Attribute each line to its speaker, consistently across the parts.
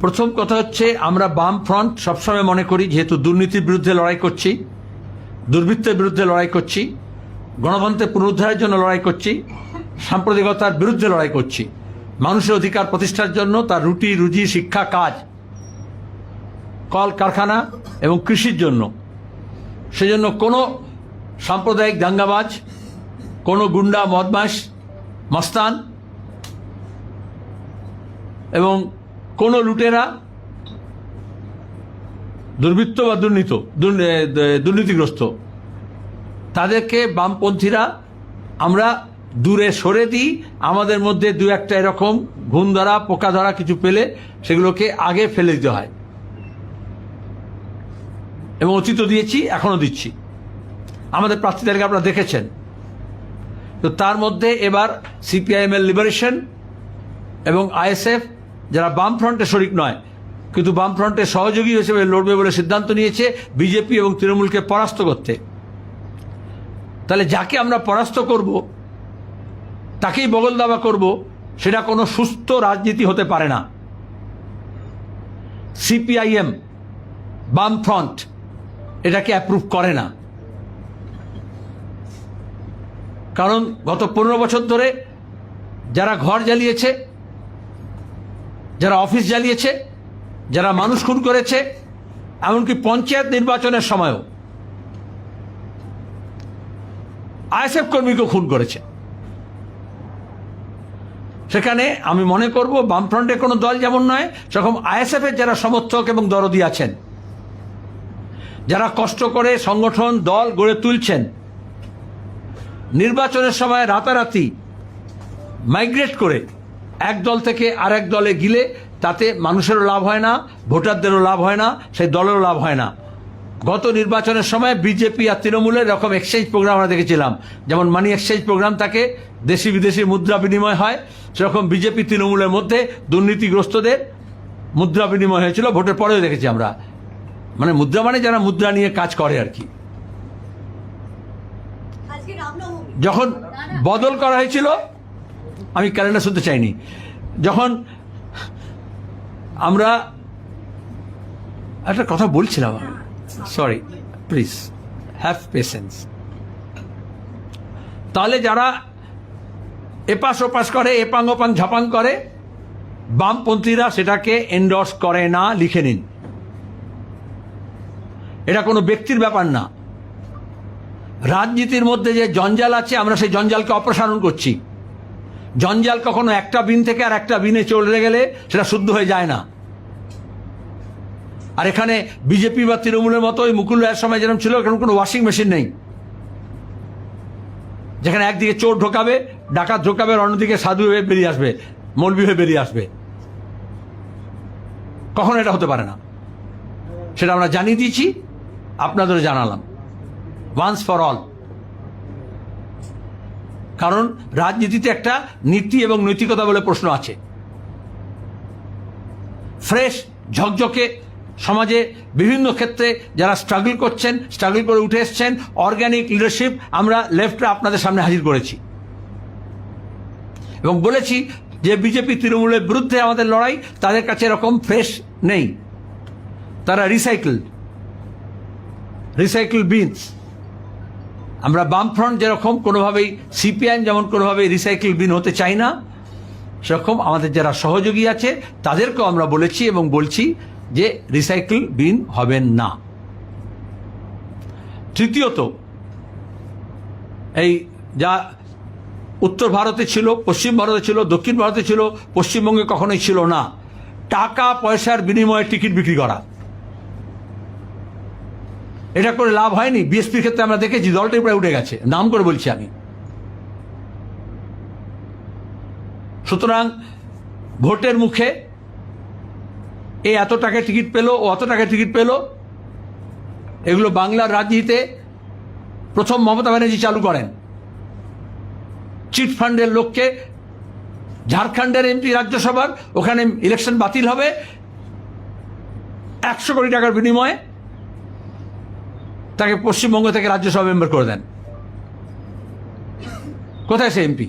Speaker 1: প্রথম কথা হচ্ছে, আমরা বাম ফ্রন্ট সবসময় মনে করি, যেহেতু দুর্নীতির বিরুদ্ধে লড়াই করছি, দুর্বৃত্তের বিরুদ্ধে লড়াই করছি, গণতন্ত্রের পুনরুদ্ধারের জন্য লড়াই করছি, সাম্প্রদায়িকতার বিরুদ্ধে লড়াই করছি, মানুষের অধিকার প্রতিষ্ঠার জন্য, তার রুটি রুজি, শিক্ষা, কাজ, কল কারখানা এবং কৃষির জন্য। সেজন্য কোনো সাম্প্রদায়িক দাঙ্গাবাজ, কোনো গুন্ডা, বদমাশ, মস্তান এবং কোনো লুটেরা, দুর্বৃত্ত বা দুর্নীতিগ্রস্ত, তাদেরকে বামপন্থীরা আমরা দূরে সরে দিই। আমাদের মধ্যে দু একটা এরকম ঘুণ ধরা, পোকা ধরা কিছু পেলে সেগুলোকে আগে ফেলে দিতে হয়, এবং অতীত দিয়েছি, এখনো দিচ্ছি। আমাদের প্রার্থীদেরকে আপনারা দেখেছেন। তো তার মধ্যে এবার সিপিআইএম এর লিবারেশন এবং আইএসএফ, যারা বামফ্রন্টে শরিক নয় কিন্তু বামফ্রন্টের সহযোগী হিসেবে লড়বে বলে সিদ্ধান্ত নিয়েছে বিজেপি এবং তৃণমূলকে পরাস্ত করতে। তাহলে যাকে আমরা পরাস্ত করব, তাকেই বগল দাবা করব, সেটা কোনো সুস্থ রাজনীতি হতে পারে না। সিপিআইএম, বামফ্রন্ট এটাকে অ্যাপ্রুভ করে না। কারণ গত 15 বছর ধরে যারা ঘর জ্বালিয়েছে, যারা অফিস জ্বালিয়েছে, যারা মানুষ খুন করেছে, এমনকি পঞ্চায়েত নির্বাচনের সময়ও আইএসএফ কর্মীকে খুন করেছে। সেখানে আমি মনে করব বামফ্রন্টের কোনো দল যেমন নয়, সেরকম আইএসএফ এর যারা সমর্থক এবং দরদি আছেন, যারা কষ্ট করে সংগঠন দল গড়ে তুলছেন, নির্বাচনের সময় রাতারাতি মাইগ্রেট করে এক দল থেকে আরেক দলে গিলে তাতে মানুষেরও লাভ হয় না, ভোটারদেরও লাভ হয় না, সেই দলেরও লাভ হয় না। গত নির্বাচনের সময় বিজেপি আর তৃণমূলের এরকম এক্সচেঞ্জ প্রোগ্রাম আমরা দেখেছিলাম, যেমন মানি এক্সচেঞ্জ প্রোগ্রাম থাকে, দেশি বিদেশি মুদ্রা বিনিময় হয়, সেরকম বিজেপি তৃণমূলের মধ্যে দুর্নীতিগ্রস্তদের মুদ্রা বিনিময় হয়েছিল। ভোটের পরেও দেখেছি আমরা, মানে মুদ্রা মানে যারা মুদ্রা নিয়ে কাজ করে আর কি। যখন বদল করা হয়েছিল, আমি ক্যালেন্ডার শুনতে চাইনি, যখন আমরা একটা কথা বলছিলাম, সরি প্লিজ হ্যাভ পেশেন্স। তাহলে যারা এপাশ ওপাশ করে, এপাং ওপাং ঝাপাং করে, বামপন্থীরা সেটাকে এন্ডোর্স করে না, লিখে নিন। এটা কোনো ব্যক্তির ব্যাপার না। রাজনীতির মধ্যে যে জঞ্জাল আছে, আমরা সেই জঞ্জালকে অপসারণ করছি। জঞ্জাল কখনো একটা বিন থেকে আর একটা বিনে চলে গেলে সেটা শুদ্ধ হয়ে যায় না। আর এখানে বিজেপি বা তৃণমূলের মতো ওই মুকুল রায়ের সময় যেরকম ছিল, এখানে কোনো ওয়াশিং মেশিন নেই, যেখানে একদিকে চোর ঢোকাবে, ডাকাত ঢোকাবে, আর অন্যদিকে সাধু হয়ে বেরিয়ে আসবে, মৌলবি হয়ে বেরিয়ে আসবে। কখনো এটা হতে পারে না। সেটা আমরা জানিয়ে দিয়েছি, আপনাদেরও জানালাম, ওয়ান্স ফর অল। কারণ রাজনীতিতে একটা নীতি এবং নৈতিকতা বলে প্রশ্ন আছে। ফ্রেশ ঝকঝকে সমাজে বিভিন্ন ক্ষেত্রে যারা স্ট্রাগল করছেন, স্ট্রাগল করে উঠে এসছেন, অর্গানিক লিডারশিপ আমরা লেফটে আপনাদের সামনে হাজির করেছি এবং বলেছি যে বিজেপি তৃণমূলের বিরুদ্ধে আমাদের লড়াই, তাদের কাছে এরকম ফ্রেশ নেই, তারা রিসাইকেল বিনস। আমরা বামফ্রন্ট যেরকম কোনোভাবেই, সিপিআইএম যেমন কোনোভাবেই রিসাইকেল বিন হতে চাই না, সেরকম আমাদের যারা সহযোগী আছে তাদেরকেও আমরা বলেছি এবং বলছি যে রিসাইকেল বিন হবেন না। তৃতীয়ত, এই যা উত্তর ভারতে ছিল, পশ্চিম ভারতে ছিল, দক্ষিণ ভারতে ছিল, পশ্চিমবঙ্গে কখনোই ছিল না, টাকা পয়সার বিনিময়ে টিকিট বিক্রি করা। এটা করে লাভ হয়নি। বিএসপির ক্ষেত্রে আমরা দেখেছি দলটাই প্রায় উঠে গেছে, নাম করে বলছি আমি। সুতরাং ভোটের মুখে এ এত টাকায় টিকিট পেল, ও অত টাকায় টিকিট পেল, এগুলো বাংলার রাজনীতিতে প্রথম মমতা ব্যানার্জি চালু করেন। চিট ফান্ডের লোককে, ঝাড়খণ্ডের এমপি রাজ্যসভার, ওখানে ইলেকশন বাতিল হবে, 100 কোটি টাকার বিনিময়ে তাকে পশ্চিমবঙ্গ থেকে রাজ্যসভা মেম্বার করে দেন। কোথায় সে এমপি?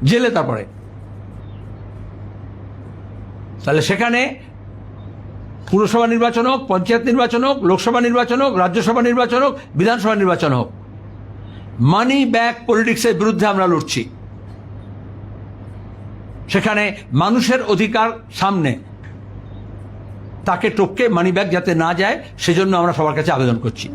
Speaker 1: জেলে। তারপরে তাহলে সেখানে পুরসভা নির্বাচন হোক, পঞ্চায়েত নির্বাচন হোক, লোকসভা নির্বাচন হোক, রাজ্যসভা নির্বাচন হোক, বিধানসভা নির্বাচন হোক, মানি ব্যাক পলিটিক্সের বিরুদ্ধে আমরা লড়ছি। সেখানে মানুষের অধিকার সামনে, তাকে টপকে মানি ব্যাক যাতে না যায় সেজন্য আমরা সবার কাছে আবেদন করছি।